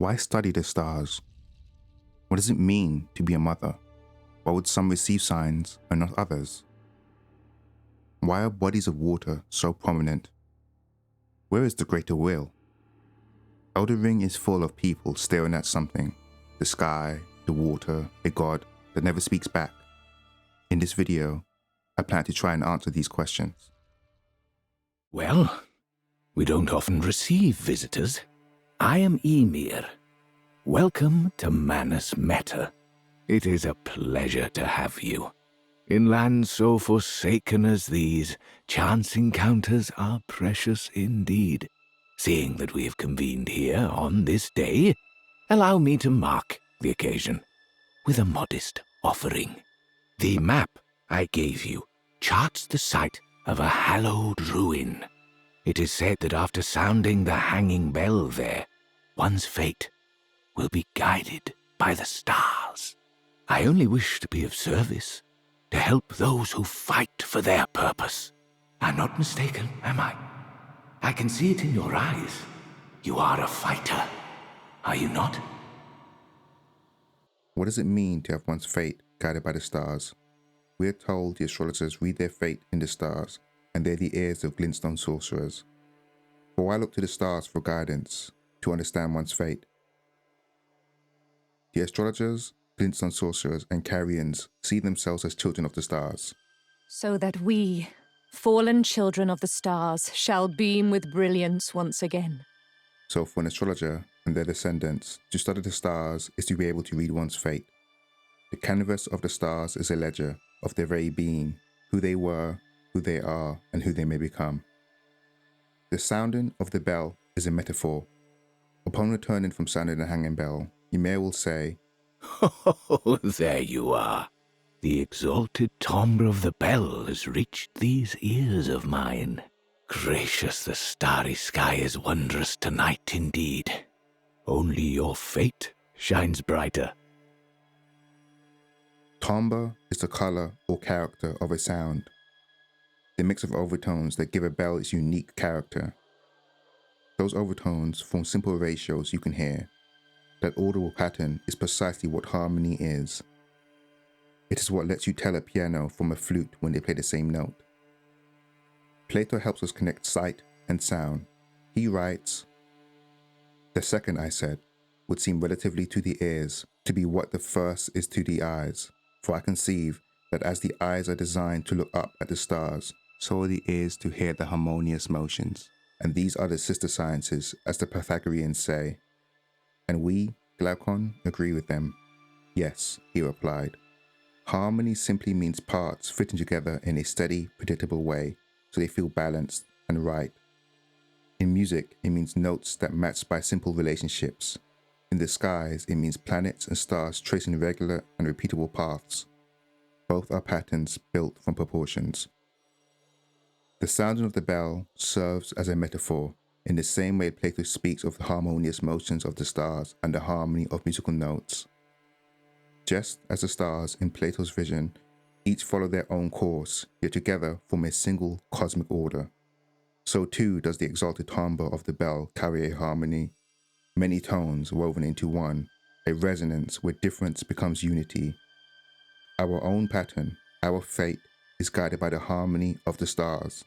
Why study the stars? What does it mean to be a mother? Why would some receive signs and not others? Why are bodies of water so prominent? Where is the greater will? Elden Ring is full of people staring at something, the sky, the water, a god that never speaks back. In this video, I plan to try and answer these questions. Well, we don't often receive visitors. I am Ymir. Welcome to Manus Metyr. It is a pleasure to have you. In lands so forsaken as these, chance encounters are precious indeed. Seeing that we have convened here on this day, allow me to mark the occasion with a modest offering. The map I gave you charts the site of a hallowed ruin. It is said that after sounding the hanging bell there, one's fate will be guided by the stars. I only wish to be of service, to help those who fight for their purpose. I'm not mistaken, am I? I can see it in your eyes. You are a fighter, are you not? What does it mean to have one's fate guided by the stars? We are told the astrologers read their fate in the stars, and they're the ears of glintstone sorcerers. But why look to the stars for guidance, to understand one's fate? The astrologers, glintstone sorcerers, and carrions see themselves as children of the stars. So that we, fallen children of the stars, shall beam with brilliance once again. So for an astrologer and their descendants, to study the stars is to be able to read one's fate. The canvas of the stars is a ledger of their very being, who they were, who they are, and who they may become. The sounding of the bell is a metaphor. Upon returning from sounding the hanging bell, Ymir will say, Oh, there you are. The exalted timbre of the bell has reached these ears of mine. Gracious, the starry sky is wondrous tonight indeed. Only your fate shines brighter. Timbre is the color or character of a sound, the mix of overtones that give a bell its unique character. Those overtones form simple ratios you can hear. That audible pattern is precisely what harmony is. It is what lets you tell a piano from a flute when they play the same note. Plato helps us connect sight and sound. He writes, "The second, I said, would seem relatively to the ears to be what the first is to the eyes. For I conceive that as the eyes are designed to look up at the stars, so are the ears to hear the harmonious motions. And these are the sister sciences, as the Pythagoreans say." And we, Glaucon, agree with them. "Yes," he replied. "Harmony simply means parts fitting together in a steady, predictable way, so they feel balanced and right. In music, it means notes that match by simple relationships. In the skies, it means planets and stars tracing regular and repeatable paths. Both are patterns built from proportions." The sounding of the bell serves as a metaphor, in the same way Plato speaks of the harmonious motions of the stars and the harmony of musical notes. Just as the stars in Plato's vision each follow their own course, yet together form a single cosmic order, so too does the exalted timbre of the bell carry a harmony. Many tones woven into one, a resonance where difference becomes unity. Our own pattern, our fate, is guided by the harmony of the stars.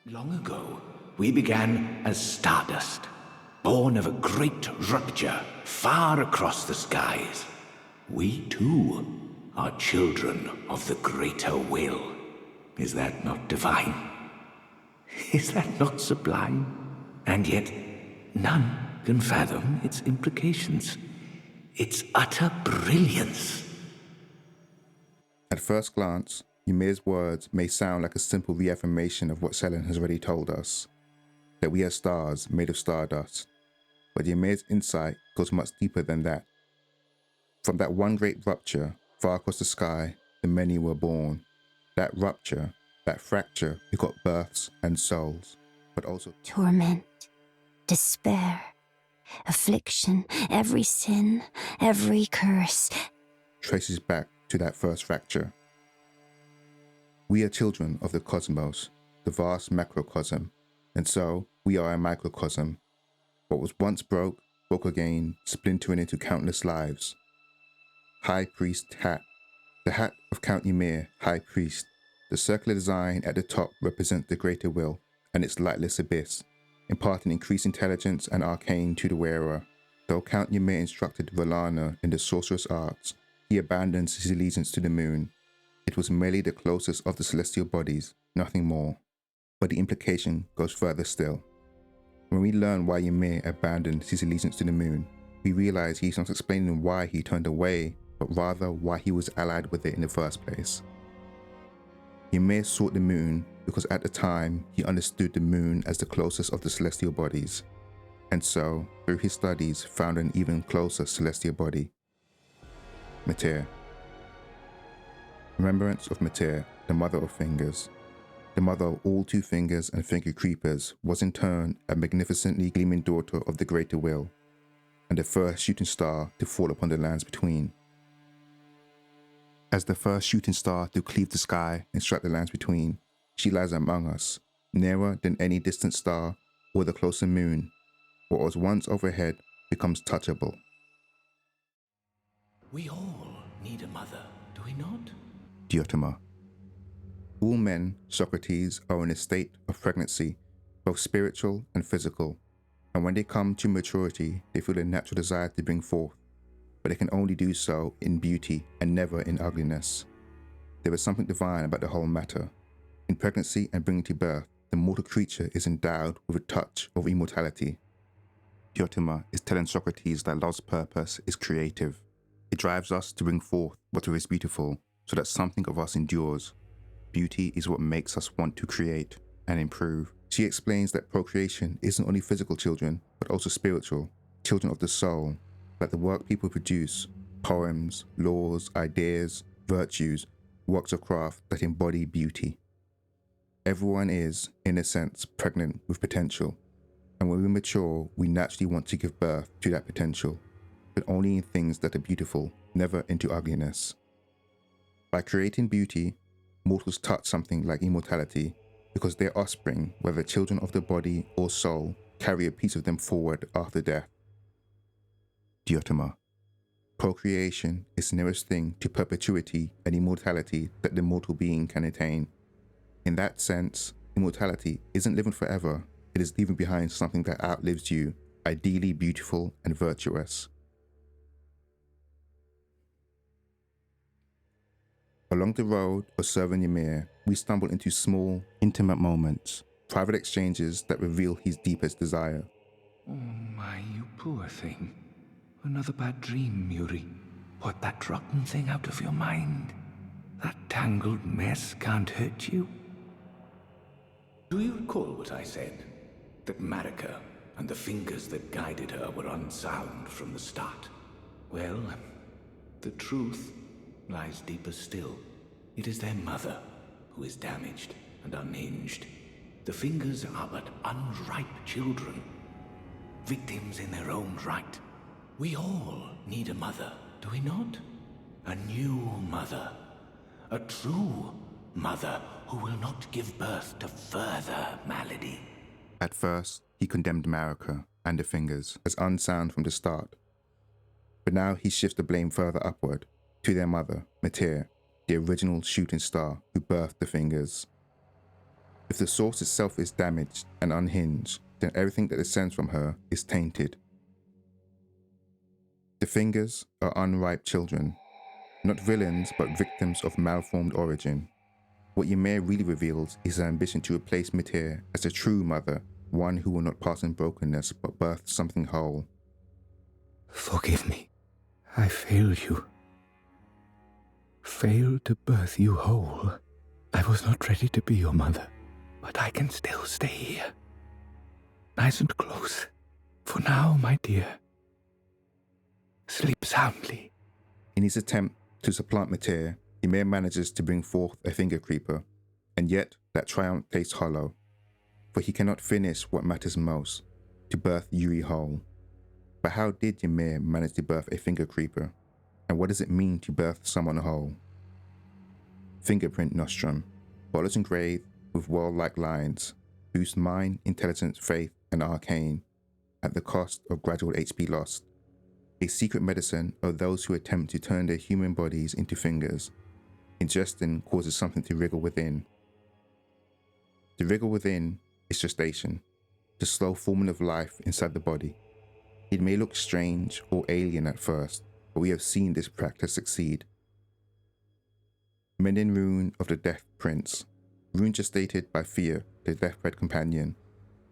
Long ago, we began as stardust, born of a great rupture far across the skies. We too are children of the greater will. Is that not divine? Is that not sublime? And yet, none can fathom its implications, its utter brilliance. At first glance, Ymir's words may sound like a simple reaffirmation of what Selene has already told us, that we are stars made of stardust. But Ymir's insight goes much deeper than that. From that one great rupture, far across the sky, the many were born. That rupture, that fracture, begot births and souls, but also torment, despair, affliction, every sin, every curse traces back to that first fracture. We are children of the cosmos, the vast macrocosm, and so we are a microcosm. What was once broke spoke again, splintering into countless lives. High Priest Hat. The hat of Count Ymir, High Priest. The circular design at the top represents the greater will and its lightless abyss, imparting increased intelligence and arcane to the wearer. Though Count Ymir instructed Valana in the sorcerous arts, he abandons his allegiance to the moon. It was merely the closest of the celestial bodies, nothing more. But the implication goes further still. When we learn why Ymir abandoned his allegiance to the moon, we realize he's not explaining why he turned away, but rather why he was allied with it in the first place. Ymir sought the moon because at the time he understood the moon as the closest of the celestial bodies, and so, through his studies, found an even closer celestial body, Metyr. Remembrance of Metyr, the mother of fingers. The mother of all two fingers and finger creepers was in turn a magnificently gleaming daughter of the greater will, and the first shooting star to fall upon the lands between. As the first shooting star to cleave the sky and strike the lands between, she lies among us, nearer than any distant star or the closer moon. What was once overhead becomes touchable. We all need a mother, do we not? Diotima. All men, Socrates, are in a state of pregnancy, both spiritual and physical, and when they come to maturity, they feel a natural desire to bring forth, but they can only do so in beauty and never in ugliness. There is something divine about the whole matter. In pregnancy and bringing to birth, the mortal creature is endowed with a touch of immortality. Diotima is telling Socrates that love's purpose is creative. It drives us to bring forth whatever is beautiful, so that something of us endures. Beauty is what makes us want to create and improve. She explains that procreation isn't only physical children, but also spiritual, children of the soul, like the work people produce, poems, laws, ideas, virtues, works of craft that embody beauty. Everyone is, in a sense, pregnant with potential, and when we mature, we naturally want to give birth to that potential, but only in things that are beautiful, never into ugliness. By creating beauty, mortals touch something like immortality, because their offspring, whether children of the body or soul, carry a piece of them forward after death. Diotima. Procreation is the nearest thing to perpetuity and immortality that the mortal being can attain. In that sense, immortality isn't living forever, it is leaving behind something that outlives you, ideally beautiful and virtuous. Along the road of serving Ymir, we stumble into small, intimate moments, private exchanges that reveal his deepest desire. Oh my, you poor thing. Another bad dream, Yuri. Put that rotten thing out of your mind. That tangled mess can't hurt you. Do you recall what I said? That Marika and the fingers that guided her were unsound from the start. Well, the truth lies deeper still. It is their mother who is damaged and unhinged. The fingers are but unripe children, victims in their own right. We all need a mother, do we not? A new mother. A true mother who will not give birth to further malady. At first, he condemned Marika and the fingers as unsound from the start. But now he shifts the blame further upward, to their mother, Metyr, the original shooting star who birthed the fingers. If the source itself is damaged and unhinged, then everything that descends from her is tainted. The fingers are unripe children, not villains but victims of malformed origin. What Ymir really reveals is her ambition to replace Metyr as a true mother, one who will not pass in brokenness but birth something whole. Forgive me. I failed you. Failed to birth you whole. I was not ready to be your mother, but I can still stay here. Nice and close. For now, my dear. Sleep soundly. In his attempt to supplant Metyr, Ymir manages to bring forth a finger creeper, and yet that triumph tastes hollow, for he cannot finish what matters most, to birth Yuri whole. But how did Ymir manage to birth a finger creeper, and what does it mean to birth someone whole? Fingerprint nostrum, bolus engraved with world-like lines, boost mind, intelligence, faith, and arcane. at the cost of gradual HP loss. A secret medicine of those who attempt to turn their human bodies into fingers. Ingestion causes something to wriggle within. The wriggle within is gestation, the slow forming of life inside the body. It may look strange or alien at first, but we have seen this practice succeed. Mending Rune of the Death Prince. Rune gestated by Fear, the deathbed companion,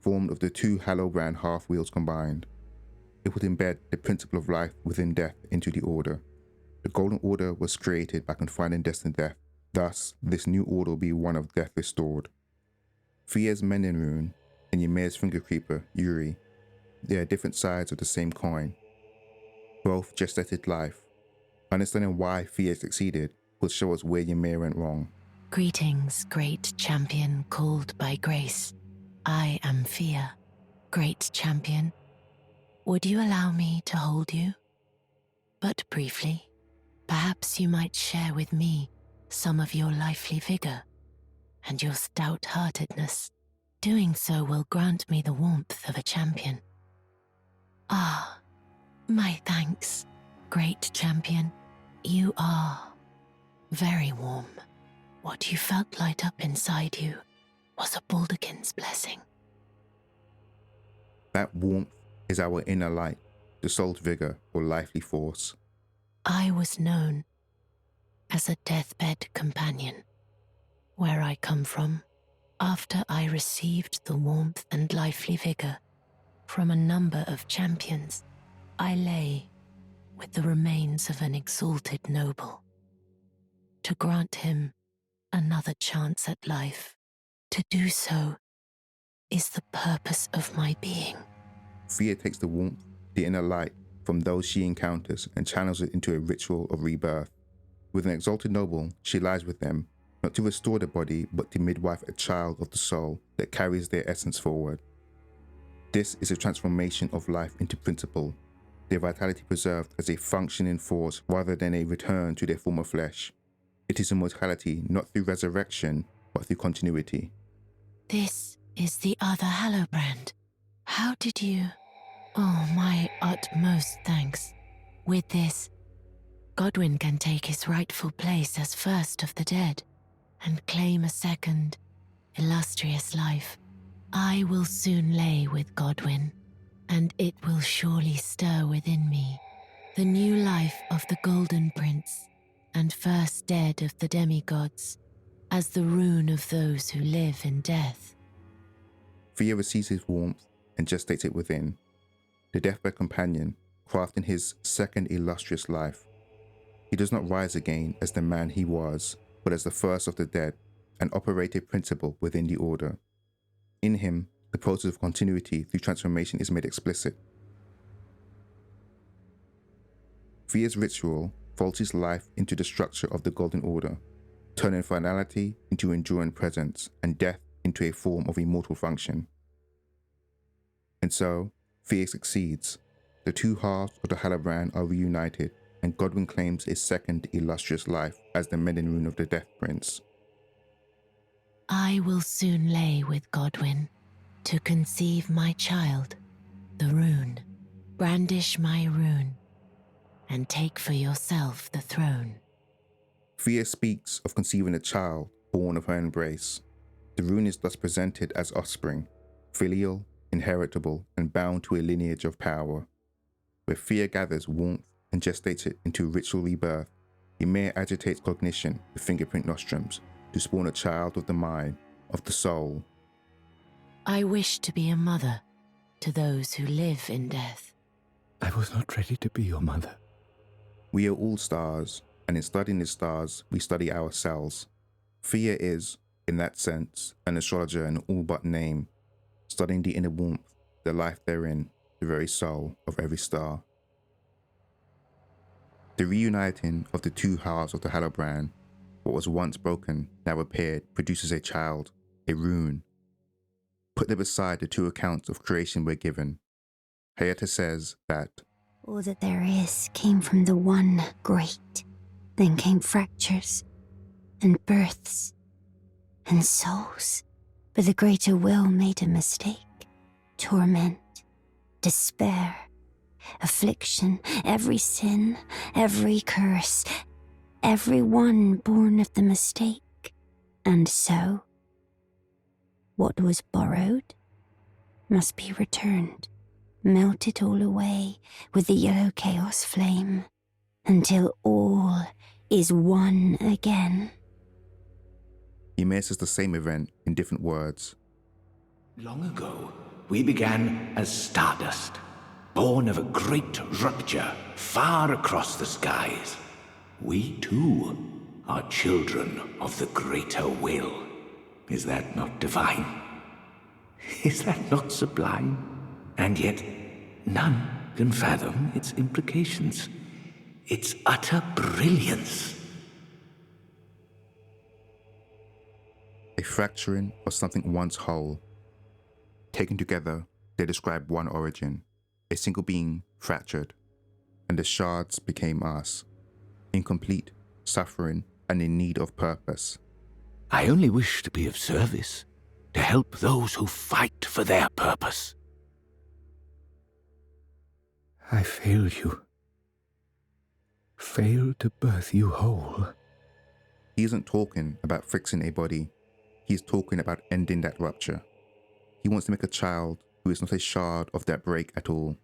formed of the two Hallowbrand half-wheels combined. It would embed the principle of life within death into the Order. The Golden Order was created by confining destined death, thus this new order will be one of death restored. Fear's Mending Rune and Ymir's Finger Creeper, Yuri, they are different sides of the same coin. Both gestated life. Understanding why Fear succeeded will show us where Ymir went wrong. Greetings, great champion called by grace. I am Fear. Great champion, would you allow me to hold you? But briefly, perhaps you might share with me some of your lively vigor and your stout-heartedness. Doing so will grant me the warmth of a champion. Ah, my thanks, great champion. You are very warm. What you felt light up inside you was a Baldachin's blessing. That warmth is our inner light, the soul's vigor or lively force. I was known as a deathbed companion. Where I come from, after I received the warmth and lively vigor from a number of champions, I lay with the remains of an exalted noble. To grant him another chance at life, to do so is the purpose of my being. Fear takes the warmth, the inner light, from those she encounters and channels it into a ritual of rebirth. With an exalted noble, she lies with them, not to restore the body, but to midwife a child of the soul that carries their essence forward. This is a transformation of life into principle, their vitality preserved as a functioning force rather than a return to their former flesh. It is immortality not through resurrection, but through continuity. This is the other Hallowbrand. How did you... Oh, my utmost thanks. With this, Godwyn can take his rightful place as first of the dead and claim a second, illustrious life. I will soon lay with Godwyn, and it will surely stir within me the new life of the Golden Prince and first dead of the demigods, as the rune of those who live in death. Fear receives his warmth and gestates it within. The deathbed companion, crafting his second illustrious life. He does not rise again as the man he was, but as the first of the dead, an operative principle within the Order. In him, the process of continuity through transformation is made explicit. Fear's ritual folds his life into the structure of the Golden Order, turning finality into enduring presence and death into a form of immortal function. And so, Fear succeeds. The two halves of the Hallowbrand are reunited, and Godwyn claims his second illustrious life as the Mending Rune of the Death Prince. I will soon lay with Godwyn to conceive my child, the rune. Brandish my rune, and take for yourself the throne. Fear speaks of conceiving a child born of her embrace. The rune is thus presented as offspring, filial, inheritable, and bound to a lineage of power. Where Fear gathers warmth and gestates it into ritual rebirth, Ymir agitates cognition with fingerprint nostrums to spawn a child of the mind, of the soul. I wish to be a mother to those who live in death. I was not ready to be your mother. We are all stars, and in studying the stars, we study ourselves. Fear is, in that sense, an astrologer in all but name, studying the inner warmth, the life therein, the very soul of every star. The reuniting of the two halves of the Hallowbrand, what was once broken, now repaired, produces a child, a rune. Put them beside the two accounts of creation we're given. Hayata says that All that there is came from the one great. Then came fractures, and births, and souls. But the greater will made a mistake. Torment, despair, affliction, every sin, every curse, every one born of the mistake. And so, what was borrowed must be returned, melted all away with the yellow chaos flame, until all is one again. Ymir says the same event in different words. Long ago, we began as stardust, born of a great rupture far across the skies. We, too, are children of the greater will. Is that not divine? Is that not sublime? And yet, none can fathom its implications. Its utter brilliance. A fracturing of something once whole. Taken together, they describe one origin, a single being fractured, and the shards became us, incomplete, suffering, and in need of purpose. I only wish to be of service, to help those who fight for their purpose. I failed you. Failed to birth you whole. He isn't talking about fixing a body. He is talking about ending that rupture. He wants to make a child who is not a shard of that break at all.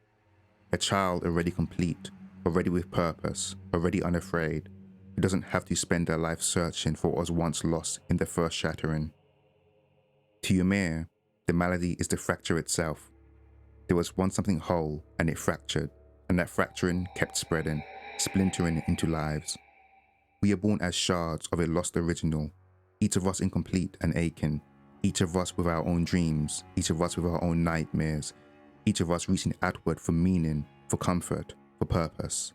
A child already complete, already with purpose, already unafraid, who doesn't have to spend their life searching for what was once lost in the first shattering. To Ymir, the malady is the fracture itself. There was once something whole, and it fractured, and that fracturing kept spreading, splintering into lives. We are born as shards of a lost original, each of us incomplete and aching, each of us with our own dreams, each of us with our own nightmares, each of us reaching outward for meaning, for comfort, for purpose.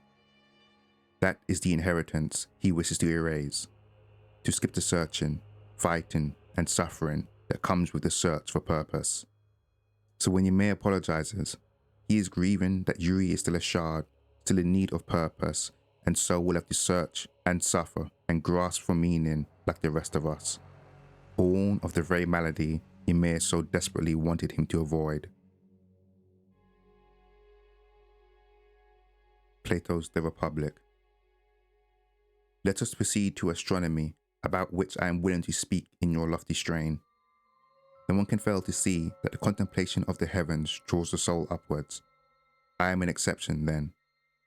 That is the inheritance he wishes to erase, to skip the searching, fighting, and suffering that comes with the search for purpose. So when Ymir apologizes, he is grieving that Yuri is still a shard, still in need of purpose, and so will have to search and suffer and grasp for meaning like the rest of us, born of the very malady Ymir so desperately wanted him to avoid. Plato's The Republic. Let us proceed to astronomy, about which I am willing to speak in your lofty strain. No one can fail to see that the contemplation of the heavens draws the soul upwards. I am an exception, then.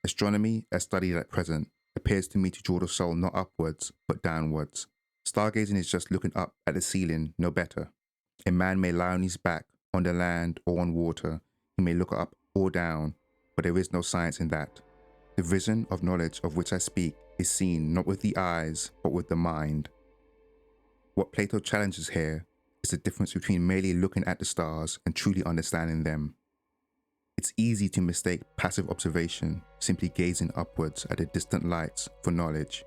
Astronomy, as studied at present, appears to me to draw the soul not upwards, but downwards. Stargazing is just looking up at the ceiling, no better. A man may lie on his back, on the land or on water. He may look up or down, but there is no science in that. The vision of knowledge of which I speak is seen not with the eyes, but with the mind. What Plato challenges here is the difference between merely looking at the stars and truly understanding them. It's easy to mistake passive observation, simply gazing upwards at the distant lights, for knowledge.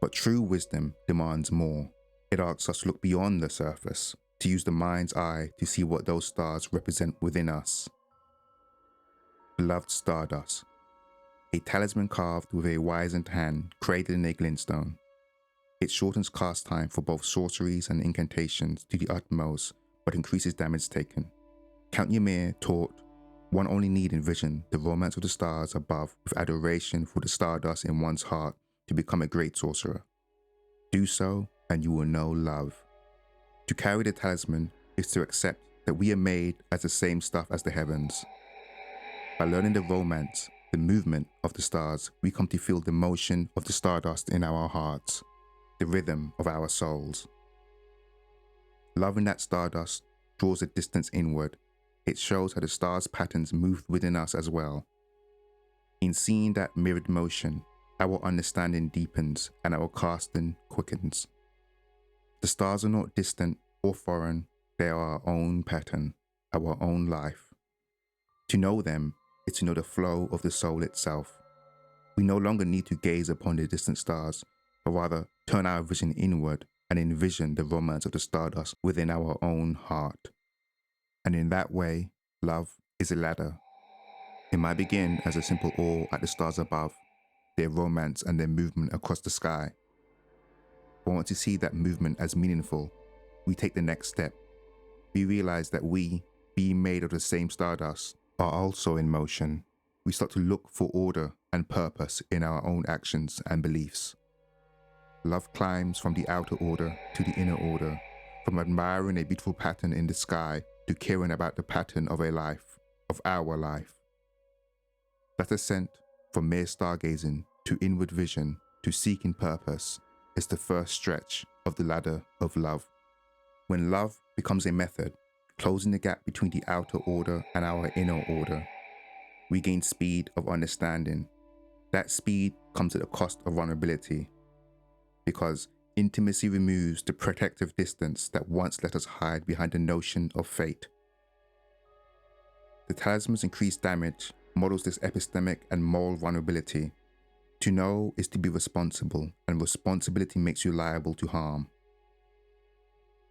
But true wisdom demands more. It asks us to look beyond the surface, to use the mind's eye to see what those stars represent within us. Beloved stardust, a talisman carved with a wizened hand created in a glintstone. It shortens cast time for both sorceries and incantations to the utmost, but increases damage taken. Count Ymir taught one only need envision the romance of the stars above with adoration for the stardust in one's heart to become a great sorcerer. Do so, and you will know love. To carry the talisman is to accept that we are made as the same stuff as the heavens. By learning the romance, the movement of the stars, we come to feel the motion of the stardust in our hearts, the rhythm of our souls. Loving that stardust draws a distance inward. It shows how the stars' patterns move within us as well. In seeing that mirrored motion, our understanding deepens and our casting quickens. The stars are not distant or foreign, they are our own pattern, our own life. To know them is to know the flow of the soul itself. We no longer need to gaze upon the distant stars, but rather turn our vision inward and envision the romance of the stardust within our own heart. And in that way, love is a ladder. It might begin as a simple awe at the stars above, their romance and their movement across the sky. But once you see that movement as meaningful, we take the next step. We realize that we, being made of the same stardust, are also in motion. We start to look for order and purpose in our own actions and beliefs. Love climbs from the outer order to the inner order, from admiring a beautiful pattern in the sky to caring about the pattern of a life, of our life. That ascent from mere stargazing to inward vision to seeking purpose is the first stretch of the ladder of love. When love becomes a method, closing the gap between the outer order and our inner order, we gain speed of understanding. That speed comes at the cost of vulnerability, because intimacy removes the protective distance that once let us hide behind the notion of fate. The talisman's increased damage models this epistemic and moral vulnerability. To know is to be responsible, and responsibility makes you liable to harm.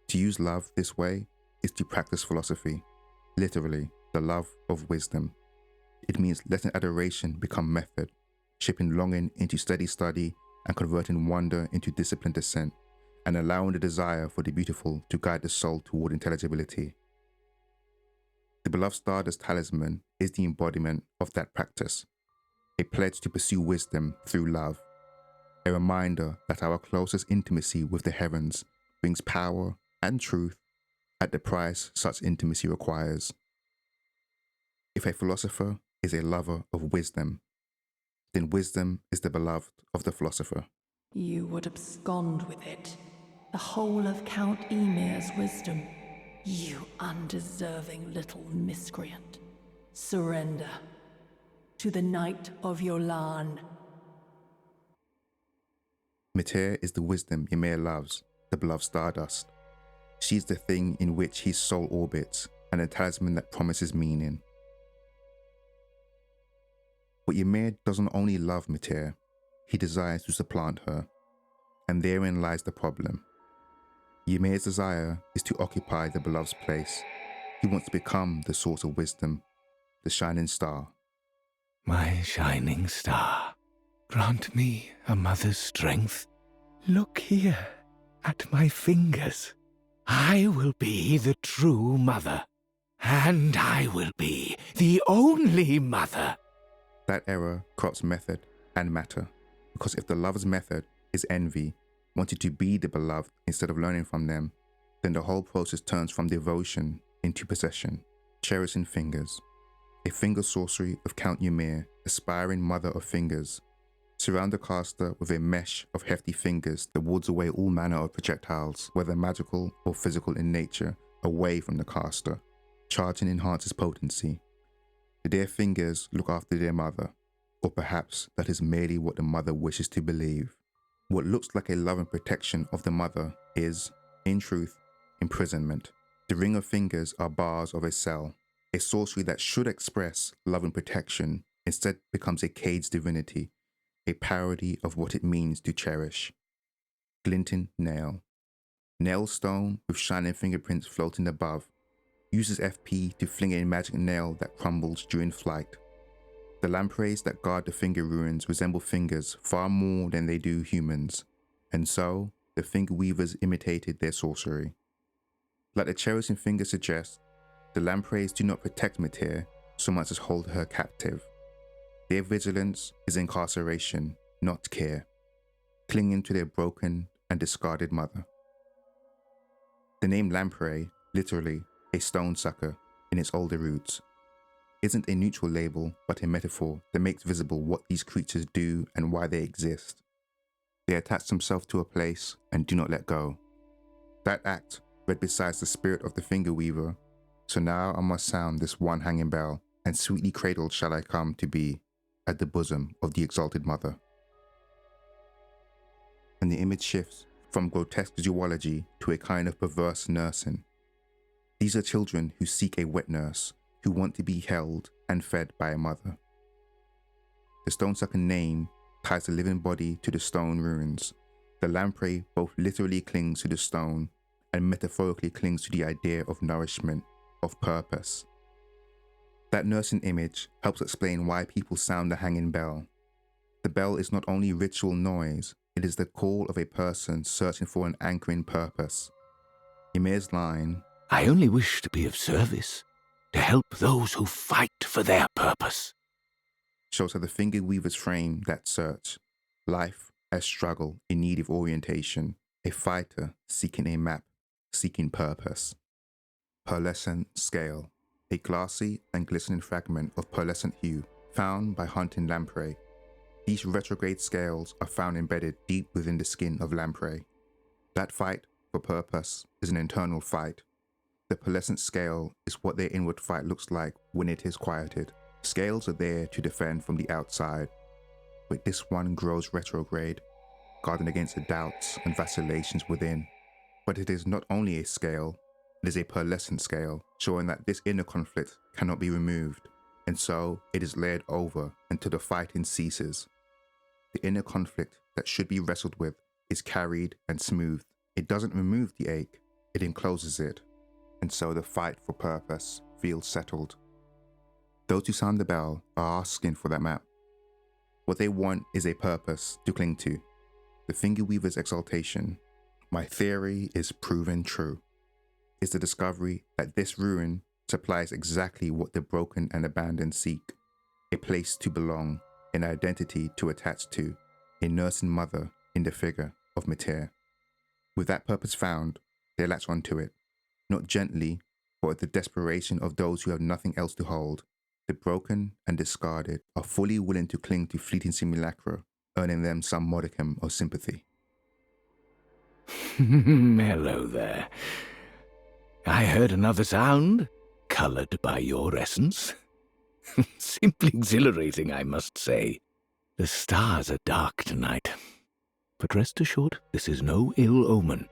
To use love this way is to practice philosophy, literally, the love of wisdom. It means letting adoration become method, shaping longing into steady study and converting wonder into disciplined ascent, and allowing the desire for the beautiful to guide the soul toward intelligibility. The beloved Stardust Talisman is the embodiment of that practice, a pledge to pursue wisdom through love, a reminder that our closest intimacy with the heavens brings power and truth at the price such intimacy requires. If a philosopher is a lover of wisdom, then wisdom is the beloved of the philosopher. You would abscond with it, the whole of Count Ymir's wisdom. You undeserving little miscreant. Surrender to the Knight of Yolan. Metyr is the wisdom Ymir loves, the beloved Stardust. She is the thing in which his soul orbits, and a talisman that promises meaning. But Ymir doesn't only love Metyr, he desires to supplant her, and therein lies the problem. Ymir's desire is to occupy the beloved's place. He wants to become the source of wisdom, the shining star. My shining star, grant me a mother's strength. Look here at my fingers. I will be the true mother, and I will be the only mother. That error corrupts method and matter, because if the lover's method is envy, wanting to be the beloved instead of learning from them, then the whole process turns from devotion into possession. Cherishing Fingers, a finger sorcery of Count Ymir, aspiring mother of fingers. Surround the caster with a mesh of hefty fingers that wards away all manner of projectiles, whether magical or physical in nature, away from the caster. Charging enhances potency. Their fingers look after their mother, or perhaps that is merely what the mother wishes to believe. What looks like a love and protection of the mother is, in truth, imprisonment. The ring of fingers are bars of a cell. A sorcery that should express love and protection instead becomes a caged divinity, a parody of what it means to cherish. Glinting Nail. Nail stone with shining fingerprints floating above. Uses FP to fling a magic nail that crumbles during flight. The lampreys that guard the finger ruins resemble fingers far more than they do humans, and so the finger weavers imitated their sorcery. Like the Cherishing Fingers suggest, the lampreys do not protect Metyr so much as hold her captive. Their vigilance is incarceration, not care, clinging to their broken and discarded mother. The name lamprey, literally a stone sucker in its older roots, isn't a neutral label but a metaphor that makes visible what these creatures do and why they exist. They attach themselves to a place and do not let go. That act read besides the spirit of the finger weaver, so now I must sound this one hanging bell, and sweetly cradled shall I come to be at the bosom of the exalted mother. And the image shifts from grotesque zoology to a kind of perverse nursing. These are children who seek a wet nurse, who want to be held and fed by a mother. The stonesucker name ties the living body to the stone ruins. The lamprey both literally clings to the stone and metaphorically clings to the idea of nourishment, of purpose. That nursing image helps explain why people sound the hanging bell. The bell is not only ritual noise, it is the call of a person searching for an anchoring purpose. Ymir's line, I only wish to be of service, to help those who fight for their purpose. Shows how the finger weavers frame that search. Life as struggle in need of orientation, a fighter seeking a map, seeking purpose. Pearlescent scale, a glassy and glistening fragment of pearlescent hue found by hunting lamprey. These retrograde scales are found embedded deep within the skin of lamprey. That fight for purpose is an internal fight. The pearlescent scale is what their inward fight looks like when it is quieted. Scales are there to defend from the outside, but this one grows retrograde, guarding against the doubts and vacillations within. But it is not only a scale, it is a pearlescent scale, showing that this inner conflict cannot be removed, and so it is layered over until the fighting ceases. The inner conflict that should be wrestled with is carried and smoothed. It doesn't remove the ache, it encloses it, and so the fight for purpose feels settled. Those who sound the bell are asking for that map. What they want is a purpose to cling to. The finger weaver's exaltation, my theory is proven true, is the discovery that this ruin supplies exactly what the broken and abandoned seek: a place to belong, an identity to attach to, a nursing mother in the figure of Metyr. With that purpose found, they latch onto it, not gently, but with the desperation of those who have nothing else to hold. The broken and discarded are fully willing to cling to fleeting simulacra, earning them some modicum of sympathy. Hello there. I heard another sound, coloured by your essence. Simply exhilarating, I must say. The stars are dark tonight. But rest assured, this is no ill omen.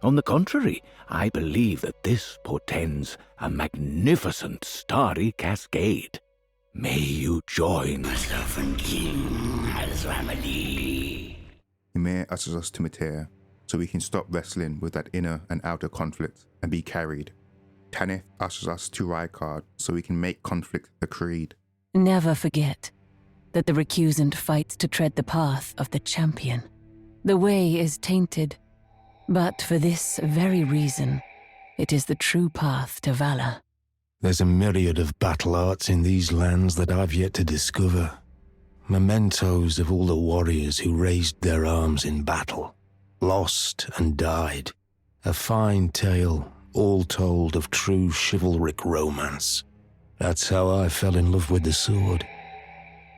On the contrary, I believe that this portends a magnificent starry cascade. May you join the Serpent King as family. Ymir ushers us to Metyr, so we can stop wrestling with that inner and outer conflict and be carried. Tanith ushers us to Rykard, so we can make conflict the creed. Never forget that the recusant fights to tread the path of the champion. The way is tainted, but for this very reason, it is the true path to valor. There's a myriad of battle arts in these lands that I've yet to discover. Mementos of all the warriors who raised their arms in battle, lost and died. A fine tale, all told, of true chivalric romance. That's how I fell in love with the sword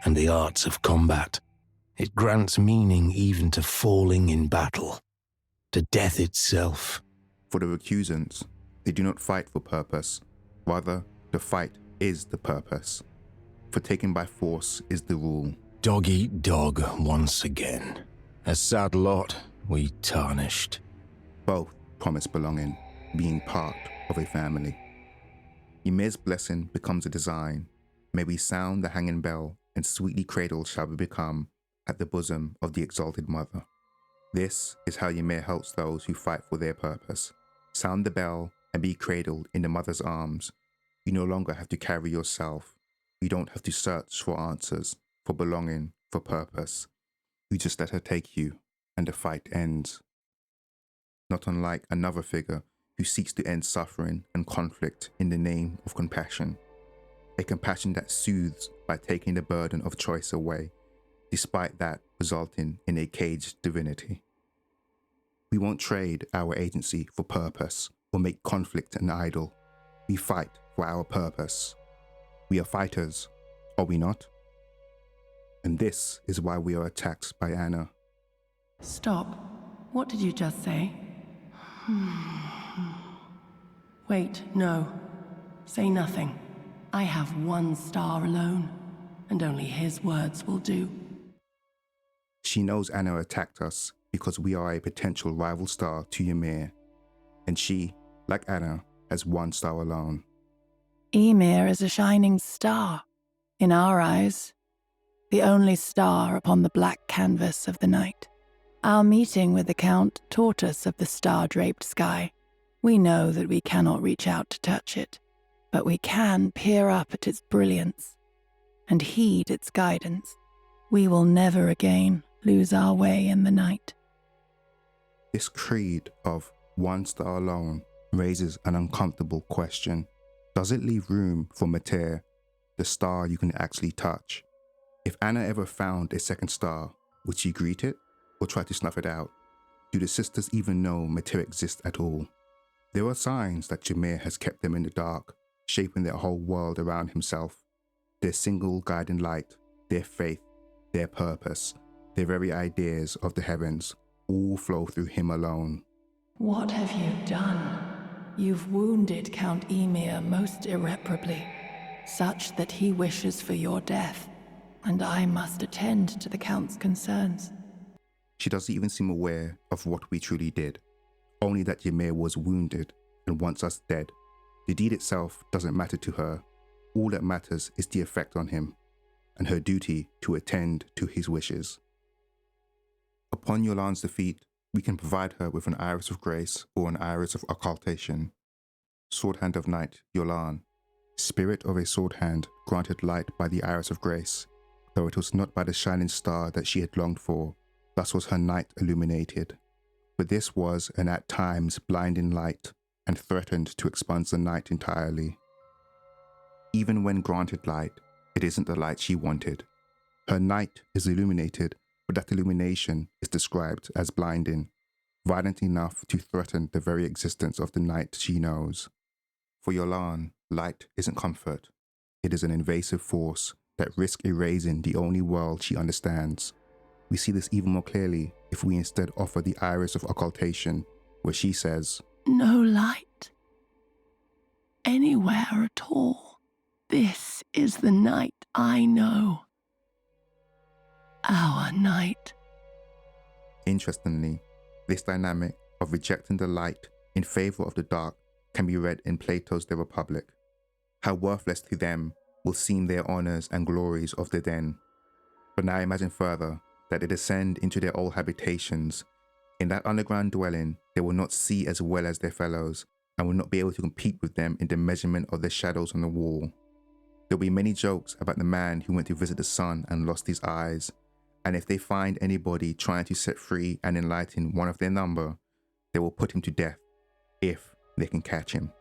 and the arts of combat. It grants meaning even to falling in battle, to death itself. For the recusants, they do not fight for purpose. Rather, the fight is the purpose. For taking by force is the rule. Dog eat dog once again. A sad lot we tarnished. Both promise belonging, being part of a family. Ymir's blessing becomes a design. May we sound the hanging bell, and sweetly cradled shall we become at the bosom of the exalted mother. This is how Ymir helps those who fight for their purpose. Sound the bell and be cradled in the mother's arms. You no longer have to carry yourself. You don't have to search for answers, for belonging, for purpose. You just let her take you, and the fight ends. Not unlike another figure who seeks to end suffering and conflict in the name of compassion. A compassion that soothes by taking the burden of choice away, despite that resulting in a caged divinity. We won't trade our agency for purpose or make conflict an idol. We fight for our purpose. We are fighters, are we not? And this is why we are attacked by Anna. Stop. What did you just say? Wait, no. Say nothing. I have one star alone, and only his words will do. She knows Anna attacked us because we are a potential rival star to Ymir, and she, like Anna, has one star alone. Ymir is a shining star, in our eyes, the only star upon the black canvas of the night. Our meeting with the Count taught us of the star-draped sky. We know that we cannot reach out to touch it, but we can peer up at its brilliance and heed its guidance. We will never again lose our way in the night. This creed of one star alone raises an uncomfortable question. Does it leave room for Metyr, the star you can actually touch? If Anna ever found a second star, would she greet it or try to snuff it out? Do the sisters even know Metyr exists at all? There are signs that Ymir has kept them in the dark, shaping their whole world around himself. Their single guiding light, their faith, their purpose, their very ideas of the heavens, all flow through him alone. What have you done? You've wounded Count Ymir most irreparably, such that he wishes for your death, and I must attend to the Count's concerns. She doesn't even seem aware of what we truly did, only that Ymir was wounded and wants us dead. The deed itself doesn't matter to her. All that matters is the effect on him, and her duty to attend to his wishes. Upon Yolan's defeat, we can provide her with an iris of grace or an iris of occultation. Sword Hand of Night, Yolan. Spirit of a sword hand granted light by the iris of grace, though it was not by the shining star that she had longed for, thus was her night illuminated. But this was an at times blinding light, and threatened to expunge the night entirely. Even when granted light, it isn't the light she wanted. Her night is illuminated, but that illumination is described as blinding, violent enough to threaten the very existence of the night she knows. For Yolan, light isn't comfort. It is an invasive force that risks erasing the only world she understands. We see this even more clearly if we instead offer the iris of occultation, where she says, No light. Anywhere at all. This is the night I know. Our night. Interestingly, this dynamic of rejecting the light in favor of the dark can be read in Plato's The Republic. How worthless to them will seem their honors and glories of the den. But now imagine further that they descend into their old habitations. In that underground dwelling, they will not see as well as their fellows and will not be able to compete with them in the measurement of the shadows on the wall. There will be many jokes about the man who went to visit the sun and lost his eyes, and if they find anybody trying to set free and enlighten one of their number, they will put him to death, if they can catch him.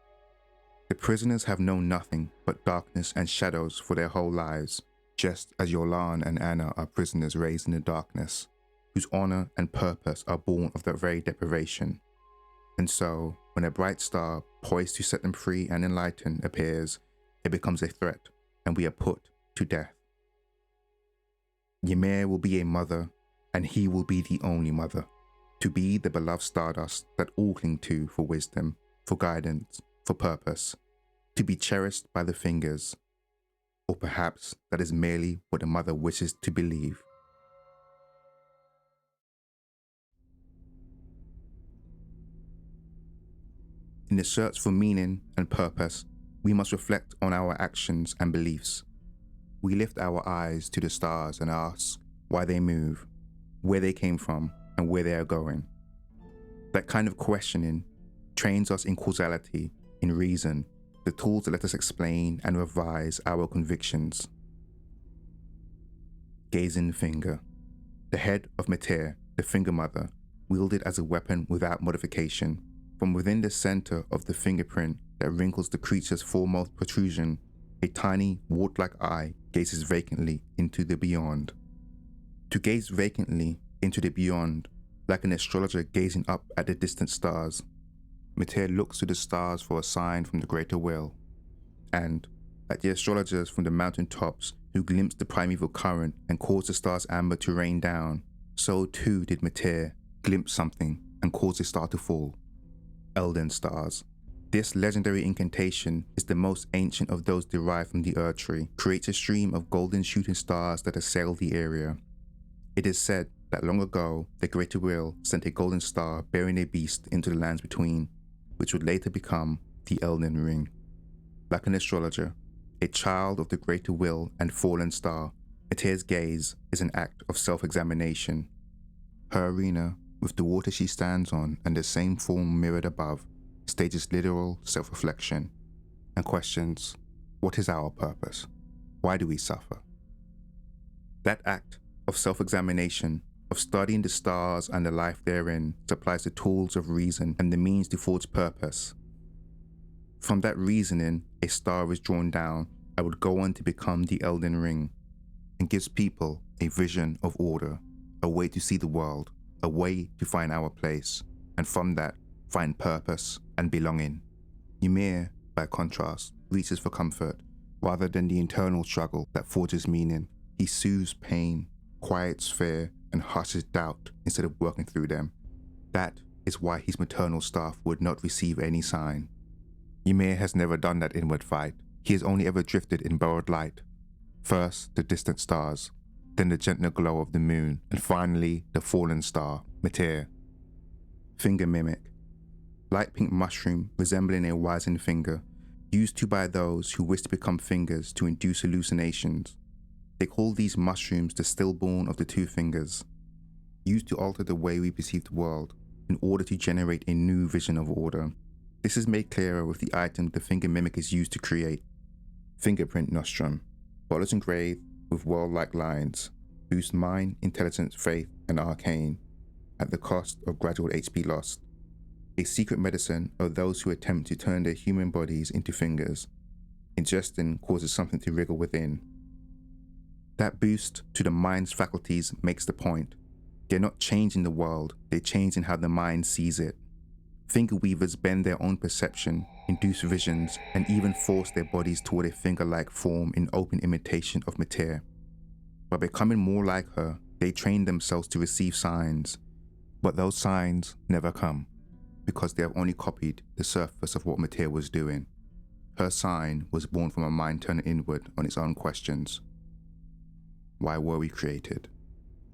The prisoners have known nothing but darkness and shadows for their whole lives, just as Yolan and Anna are prisoners raised in the darkness, whose honor and purpose are born of that very deprivation. And so, when a bright star poised to set them free and enlighten appears, it becomes a threat, and we are put to death. Ymir will be a mother, and he will be the only mother, to be the beloved stardust that all cling to for wisdom, for guidance, for purpose, to be cherished by the fingers. Or perhaps that is merely what the mother wishes to believe. In the search for meaning and purpose, we must reflect on our actions and beliefs. We lift our eyes to the stars and ask why they move, where they came from, and where they are going. That kind of questioning trains us in causality, in reason, the tools that let us explain and revise our convictions. Gazing Finger. The head of Metyr, the Finger Mother, wielded as a weapon without modification. From within the center of the fingerprint that wrinkles the creature's foremost protrusion, a tiny, wart-like eye gazes vacantly into the beyond. To gaze vacantly into the beyond, like an astrologer gazing up at the distant stars, Metyr looks to the stars for a sign from the greater will. And, like the astrologers from the mountain tops who glimpsed the primeval current and caused the star's amber to rain down, so too did Metyr glimpse something and cause a star to fall. Elden stars. This legendary incantation is the most ancient of those derived from the Erdtree, creates a stream of golden shooting stars that assail the area. It is said that long ago, the Greater Will sent a golden star bearing a beast into the lands between, which would later become the Elden Ring. Like an astrologer, a child of the Greater Will and fallen star, Metyr's gaze is an act of self-examination. Her arena, with the water she stands on and the same form mirrored above, stages literal self-reflection and questions, what is our purpose? Why do we suffer? That act of self-examination, of studying the stars and the life therein, supplies the tools of reason and the means to forge purpose. From that reasoning, a star is drawn down and would go on to become the Elden Ring, and gives people a vision of order, a way to see the world, a way to find our place, and from that, find purpose and belonging. Ymir, by contrast, reaches for comfort, rather than the internal struggle that forges meaning. He soothes pain, quiets fear, and hushes doubt instead of working through them. That is why his maternal staff would not receive any sign. Ymir has never done that inward fight. He has only ever drifted in borrowed light. First, the distant stars, then the gentler glow of the moon, and finally, the fallen star, Metyr. Finger mimic. Light pink mushroom resembling a wizened finger, used to by those who wish to become fingers to induce hallucinations. They call these mushrooms the stillborn of the two fingers, used to alter the way we perceive the world in order to generate a new vision of order. This is made clearer with the item the finger mimic is used to create. Fingerprint nostrum. Borders engraved with world-like lines, boost mind, intelligence, faith, and arcane, at the cost of gradual HP lost. A secret medicine of those who attempt to turn their human bodies into fingers. Ingestion causes something to wriggle within. That boost to the mind's faculties makes the point. They're not changing the world, they're changing how the mind sees it. Finger weavers bend their own perception, induce visions, and even force their bodies toward a finger-like form in open imitation of Metyr. By becoming more like her, they train themselves to receive signs, but those signs never come, because they have only copied the surface of what Metyr was doing. Her sign was born from a mind turning inward on its own questions. Why were we created?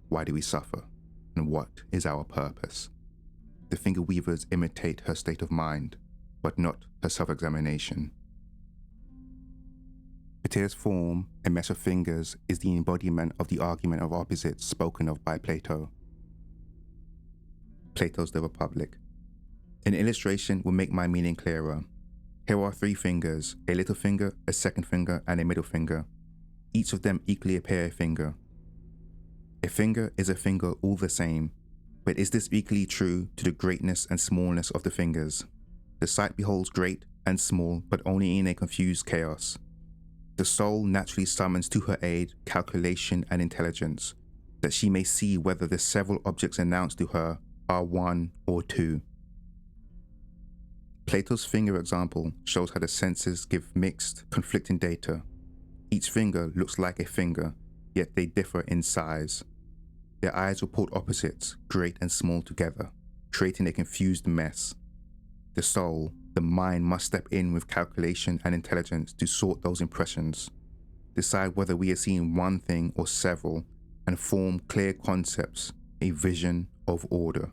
Why do we suffer? And what is our purpose? The finger weavers imitate her state of mind, but not her self-examination. Metyr's form, a mesh of fingers, is the embodiment of the argument of opposites spoken of by Plato. Plato's The Republic. An illustration will make my meaning clearer. Here are three fingers, a little finger, a second finger, and a middle finger. Each of them equally appear a finger. A finger is a finger all the same, but is this equally true to the greatness and smallness of the fingers? The sight beholds great and small, but only in a confused chaos. The soul naturally summons to her aid calculation and intelligence, that she may see whether the several objects announced to her are one or two. Plato's finger example shows how the senses give mixed, conflicting data. Each finger looks like a finger, yet they differ in size. Their eyes report opposites, great and small together, creating a confused mess. The soul, the mind, must step in with calculation and intelligence to sort those impressions, decide whether we are seeing one thing or several, and form clear concepts, a vision of order.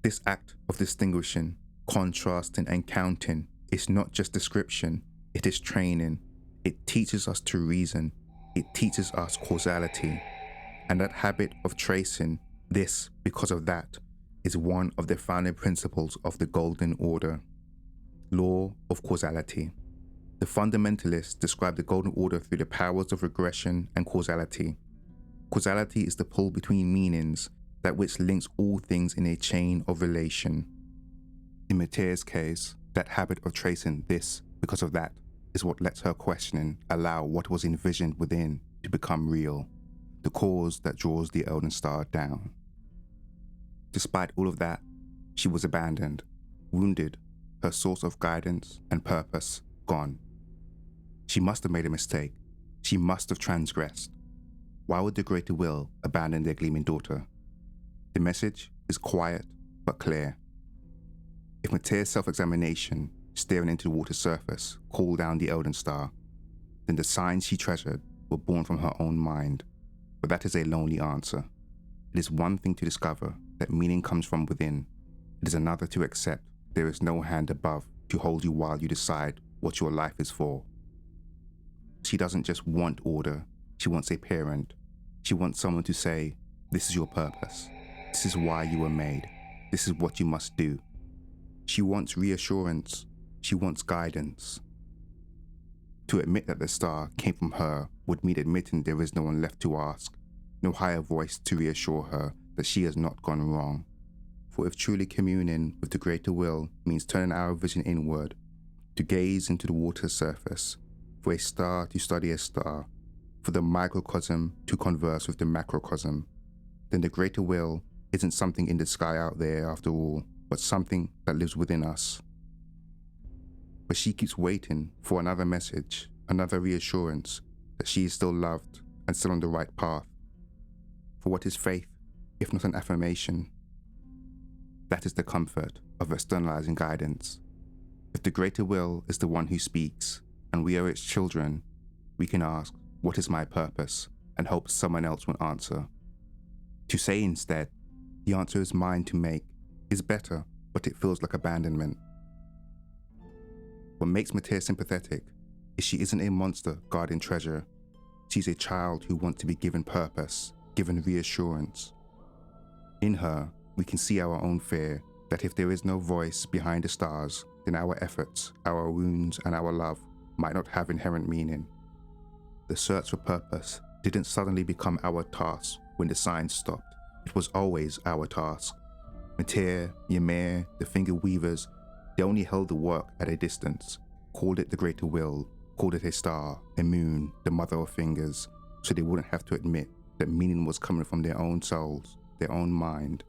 This act of distinguishing, contrasting, and counting is not just description, it is training. It teaches us to reason, it teaches us causality. And that habit of tracing this because of that is one of the founding principles of the Golden Order. Law of causality. The fundamentalists describe the Golden Order through the powers of regression and causality. Causality is the pull between meanings, that which links all things in a chain of relation. In Metyr's case, that habit of tracing this because of that is what lets her questioning allow what was envisioned within to become real. The cause that draws the Elden Star down. Despite all of that, she was abandoned, wounded, her source of guidance and purpose gone. She must have made a mistake. She must have transgressed. Why would the Greater Will abandon their gleaming daughter? The message is quiet but clear. If Metyr's self-examination, staring into the water's surface, called down the Elden Star, then the signs she treasured were born from her own mind. But that is a lonely answer. It is one thing to discover that meaning comes from within. It is another to accept there is no hand above to hold you while you decide what your life is for. She doesn't just want order, she wants a parent. She wants someone to say, this is your purpose. This is why you were made. This is what you must do. She wants reassurance. She wants guidance. To admit that the star came from her would mean admitting there is no one left to ask, no higher voice to reassure her that she has not gone wrong. For if truly communing with the Greater Will means turning our vision inward, to gaze into the water's surface, for a star to study a star, for the microcosm to converse with the macrocosm, then the greater will isn't something in the sky out there after all, but something that lives within us. But she keeps waiting for another message, another reassurance that she is still loved and still on the right path. For what is faith, if not an affirmation? That is the comfort of externalizing guidance. If the greater will is the one who speaks, and we are its children, we can ask, "What is my purpose?" and hope someone else will answer. To say instead, "The answer is mine to make," is better, but it feels like abandonment. What makes Metyr sympathetic is she isn't a monster guarding treasure. She's a child who wants to be given purpose, given reassurance. In her, we can see our own fear that if there is no voice behind the stars, then our efforts, our wounds, and our love might not have inherent meaning. The search for purpose didn't suddenly become our task when the signs stopped. It was always our task. Metyr, Ymir, the Finger Weavers, they only held the work at a distance, called it the greater will, called it a star, a moon, the mother of fingers, so they wouldn't have to admit that meaning was coming from their own souls, their own mind.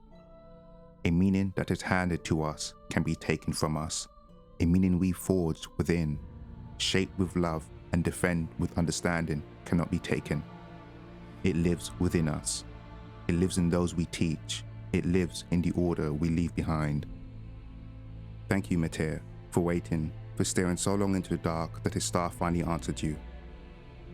A meaning that is handed to us can be taken from us, a meaning we forged within, shaped with love and defend with understanding cannot be taken. It lives within us. It lives in those we teach. It lives in the order we leave behind. Thank you, Metyr, for waiting, for staring so long into the dark that a star finally answered you.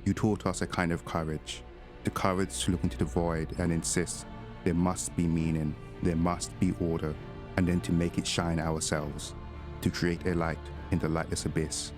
You taught us a kind of courage, the courage to look into the void and insist there must be meaning, there must be order, and then to make it shine ourselves, to create a light in the lightless abyss.